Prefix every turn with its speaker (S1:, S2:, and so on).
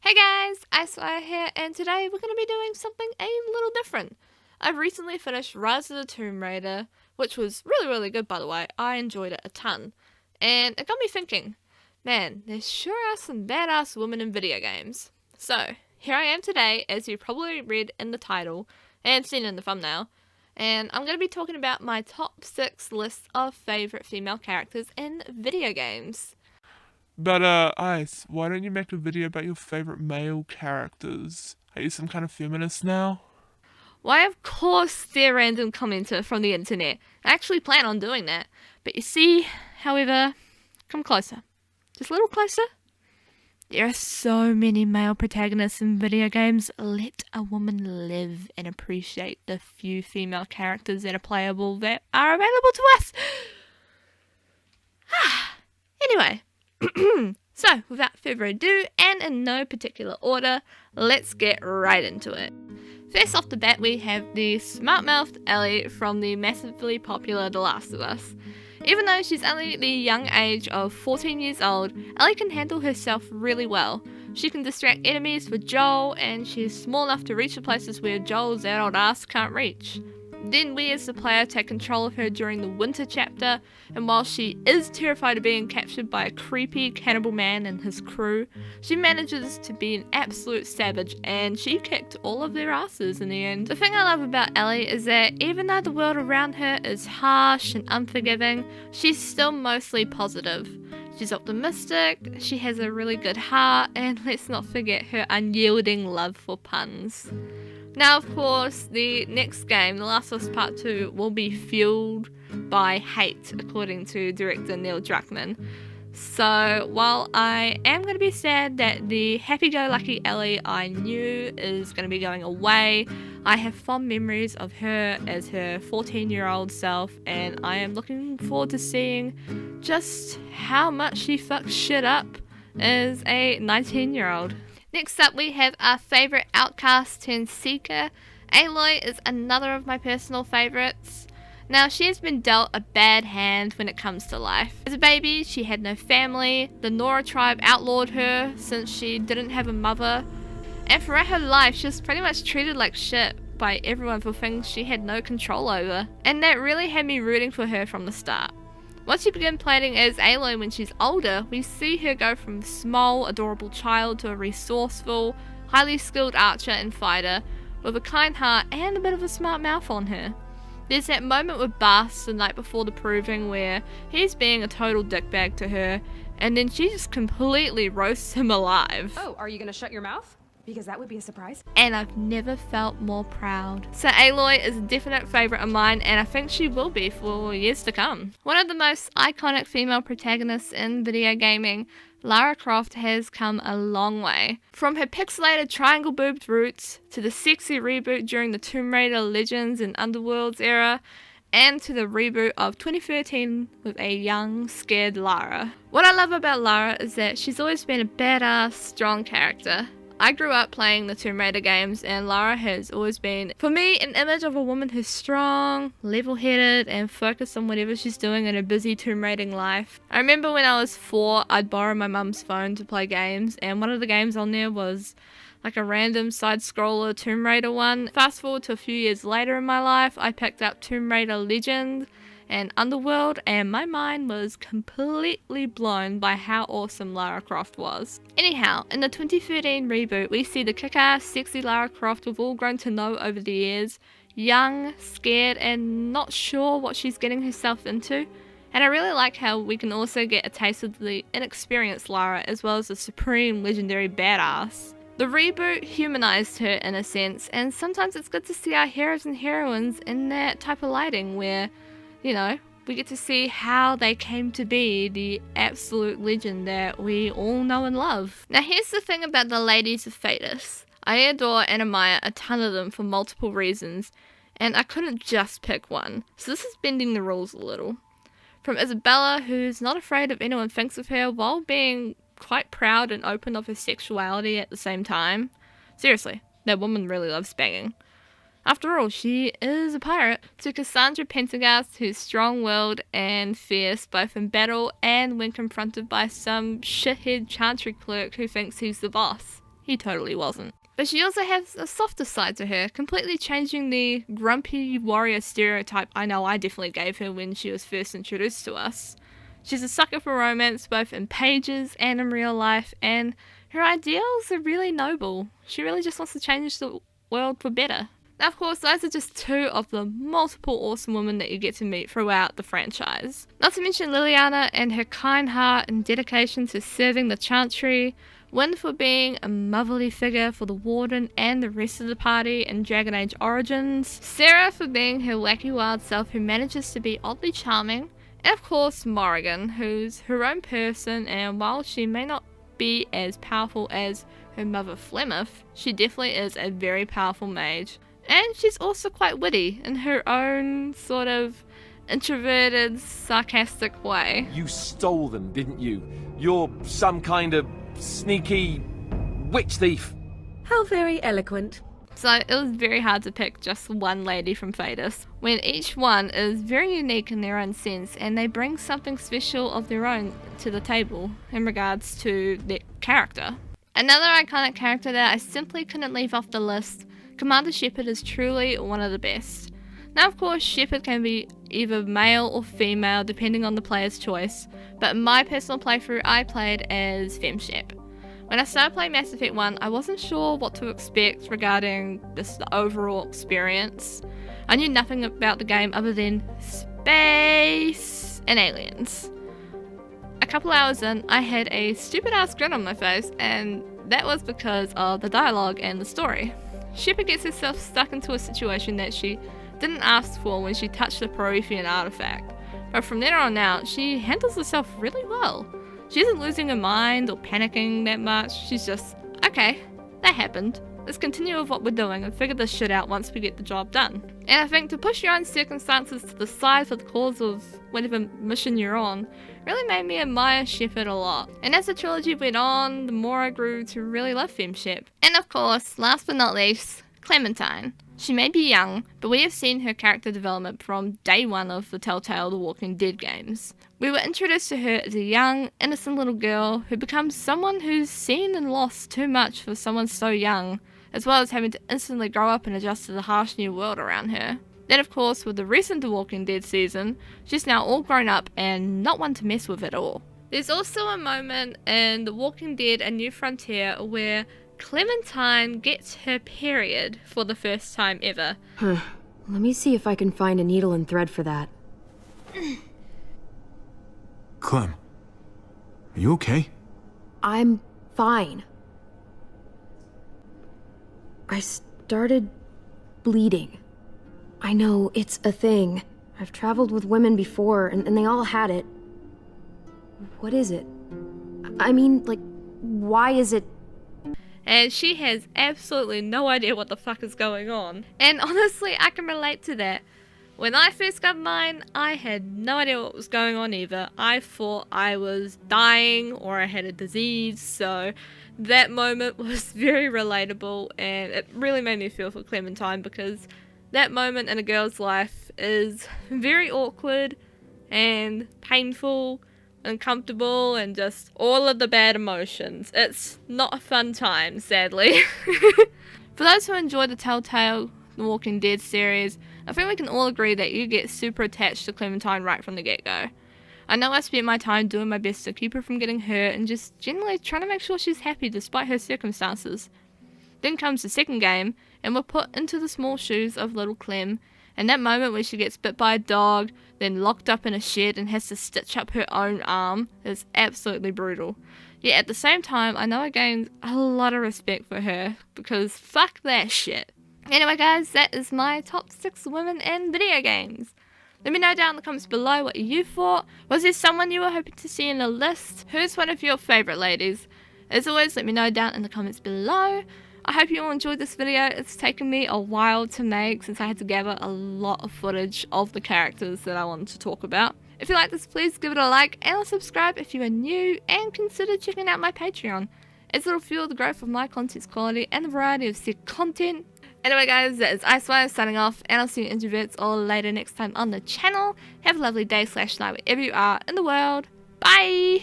S1: Hey guys, Icewire here, and today we're going to be doing something a little different. I've recently finished Rise of the Tomb Raider, which was really good by the way. I enjoyed it a ton. And it got me thinking, man, there sure are some badass women in video games. So, here I am today, as you probably read in the title, and seen in the thumbnail, and I'm going to be talking about my top 6 list of favourite female characters in video games.
S2: But, Ice, why don't you make a video about your favorite male characters? Are you some kind of feminist now?
S1: Why, of course, they're a random commenter from the internet. I actually plan on doing that. But you see, however, come closer. Just a little closer. There are so many male protagonists in video games. Let a woman live and appreciate the few female characters that are playable that are available to us. Anyway. So, without further ado, and in no particular order, let's get right into it. First off the bat, we have the smart-mouthed Ellie from the massively popular The Last of Us. Even though she's only the young age of 14 years old, Ellie can handle herself really well. She can distract enemies with Joel, and she's small enough to reach the places where Joel's adult ass can't reach. Then we as the player take control of her during the winter chapter, and while she is terrified of being captured by a creepy cannibal man and his crew, she manages to be an absolute savage, and she kicked all of their asses in the end. The thing I love about Ellie is that even though the world around her is harsh and unforgiving, she's still mostly positive. She's optimistic, she has a really good heart, and let's not forget her unyielding love for puns. Now, of course, the next game, The Last of Us Part 2, will be fueled by hate, according to director Neil Druckmann. So, while I am going to be sad that the happy-go-lucky Ellie I knew is going to be going away, I have fond memories of her as her 14-year-old self, and I am looking forward to seeing just how much she fucks shit up as a 19-year-old. Next up, we have our favourite Outkast turned Seeker. Aloy is another of my personal favourites. Now, she has been dealt a bad hand when it comes to life. As a baby, she had no family. The Nora tribe outlawed her since she didn't have a mother. And throughout her life, she was pretty much treated like shit by everyone for things she had no control over. And that really had me rooting for her from the start. Once you begin playing as Aloy when she's older, we see her go from a small, adorable child to a resourceful, highly skilled archer and fighter with a kind heart and a bit of a smart mouth on her. There's that moment with Bas the night before the proving where he's being a total dickbag to her, and then she just completely roasts him alive.
S3: Oh, are you gonna shut your mouth? Because that would be a surprise.
S1: And I've never felt more proud. So Aloy is a definite favourite of mine, and I think she will be for years to come. One of the most iconic female protagonists in video gaming, Lara Croft has come a long way. From her pixelated triangle-boobed roots, to the sexy reboot during the Tomb Raider Legends and Underworlds era, and to the reboot of 2013 with a young, scared Lara. What I love about Lara is that she's always been a badass, strong character. I grew up playing the Tomb Raider games, and Lara has always been, for me, an image of a woman who's strong, level-headed, and focused on whatever she's doing in her busy Tomb Raiding life. I remember when I was 4, I'd borrow my mum's phone to play games, and one of the games on there was like a random side-scroller Tomb Raider one. Fast forward to a few years later in my life, I picked up Tomb Raider Legend and Underworld, and my mind was completely blown by how awesome Lara Croft was. Anyhow, in the 2013 reboot, we see the kick-ass, sexy Lara Croft we've all grown to know over the years, young, scared, and not sure what she's getting herself into. And I really like how we can also get a taste of the inexperienced Lara as well as the supreme legendary badass. The reboot humanized her in a sense, and sometimes it's good to see our heroes and heroines in that type of lighting where, you know, we get to see how they came to be the absolute legend that we all know and love. Now here's the thing about the ladies of Thetis. I adore and admire a ton of them for multiple reasons, and I couldn't just pick one, so this is bending the rules a little. From Isabella, who's not afraid of anyone thinks of her while being quite proud and open of her sexuality at the same time. Seriously, that woman really loves banging. After all, she is a pirate. To Cassandra Pendergast, who's strong-willed and fierce both in battle and when confronted by some shithead chantry clerk who thinks he's the boss. he totally wasn't. But she also has a softer side to her, completely changing the grumpy warrior stereotype I know I definitely gave her when she was first introduced to us. She's a sucker for romance, both in pages and in real life, and her ideals are really noble. She really just wants to change the world for better. Now, of course, those are just two of the multiple awesome women that you get to meet throughout the franchise. Not to mention Liliana and her kind heart and dedication to serving the Chantry, Wynn for being a motherly figure for the Warden and the rest of the party in Dragon Age Origins, Sarah for being her wacky wild self who manages to be oddly charming, and of course Morrigan, who's her own person, and while she may not be as powerful as her mother Flemeth, she definitely is a very powerful mage. And she's also quite witty in her own sort of introverted, sarcastic way.
S4: You stole them, didn't you? You're some kind of sneaky witch thief.
S5: How very eloquent.
S1: So it was very hard to pick just one lady from Phaedus, when each one is very unique in their own sense and they bring something special of their own to the table in regards to their character. Another iconic character that I simply couldn't leave off the list, Commander Shepard, is truly one of the best. Now of course Shepard can be either male or female depending on the player's choice, but in my personal playthrough I played as FemShep. When I started playing Mass Effect 1 I wasn't sure what to expect regarding the overall experience. I knew nothing about the game other than space and aliens. A couple hours in I had a stupid ass grin on my face, and that was because of the dialogue and the story. Shepard gets herself stuck into a situation that she didn't ask for when she touched the Promethean artifact, but from then on out she handles herself really well. She isn't losing her mind or panicking that much, she's just, okay, that happened. Let's continue with what we're doing and figure this shit out once we get the job done. And I think to push your own circumstances to the side for the cause of whatever mission you're on really made me admire Shepard a lot. And as the trilogy went on, the more I grew to really love FemShep. And of course, last but not least, Clementine. She may be young, but we have seen her character development from day one of the Telltale The Walking Dead games. We were introduced to her as a young, innocent little girl who becomes someone who's seen and lost too much for someone so young, as well as having to instantly grow up and adjust to the harsh new world around her. Then of course, with the recent The Walking Dead season, she's now all grown up and not one to mess with at all. There's also a moment in The Walking Dead A New Frontier where Clementine gets her period for the first time ever.
S5: Let me see if I can find a needle and thread for that.
S6: Clem, are you okay?
S5: I'm fine. I started bleeding. I know, it's a thing. I've traveled with women before, and they all had it. What is it? I mean, like, why is it?
S1: And she has absolutely no idea what the fuck is going on. And honestly, I can relate to that. When I first got mine, I had no idea what was going on either. I thought I was dying or I had a disease, so that moment was very relatable, and it really made me feel for Clementine because that moment in a girl's life is very awkward and painful, uncomfortable, and just all of the bad emotions. It's not a fun time, sadly. For those who enjoy the Telltale The Walking Dead series, I think we can all agree that you get super attached to Clementine right from the get-go. I know I spent my time doing my best to keep her from getting hurt and just generally trying to make sure she's happy despite her circumstances. Then comes the second game, and we're put into the small shoes of little Clem, and that moment where she gets bit by a dog, then locked up in a shed and has to stitch up her own arm is absolutely brutal. Yet at the same time, I know I gained a lot of respect for her, because fuck that shit. Anyway guys, that is my top 6 women in video games. Let me know down in the comments below what you thought. Was there someone you were hoping to see in the list? Who's one of your favourite ladies? As always, let me know down in the comments below. I hope you all enjoyed this video. It's taken me a while to make since I had to gather a lot of footage of the characters that I wanted to talk about. If you like this, please give it a like and subscribe if you are new, and consider checking out my Patreon, as it'll fuel the growth of my content's quality and the variety of said content. Anyway guys, that is Icewire signing off, and I'll see you introverts all later next time on the channel. Have a lovely day / night wherever you are in the world. Bye!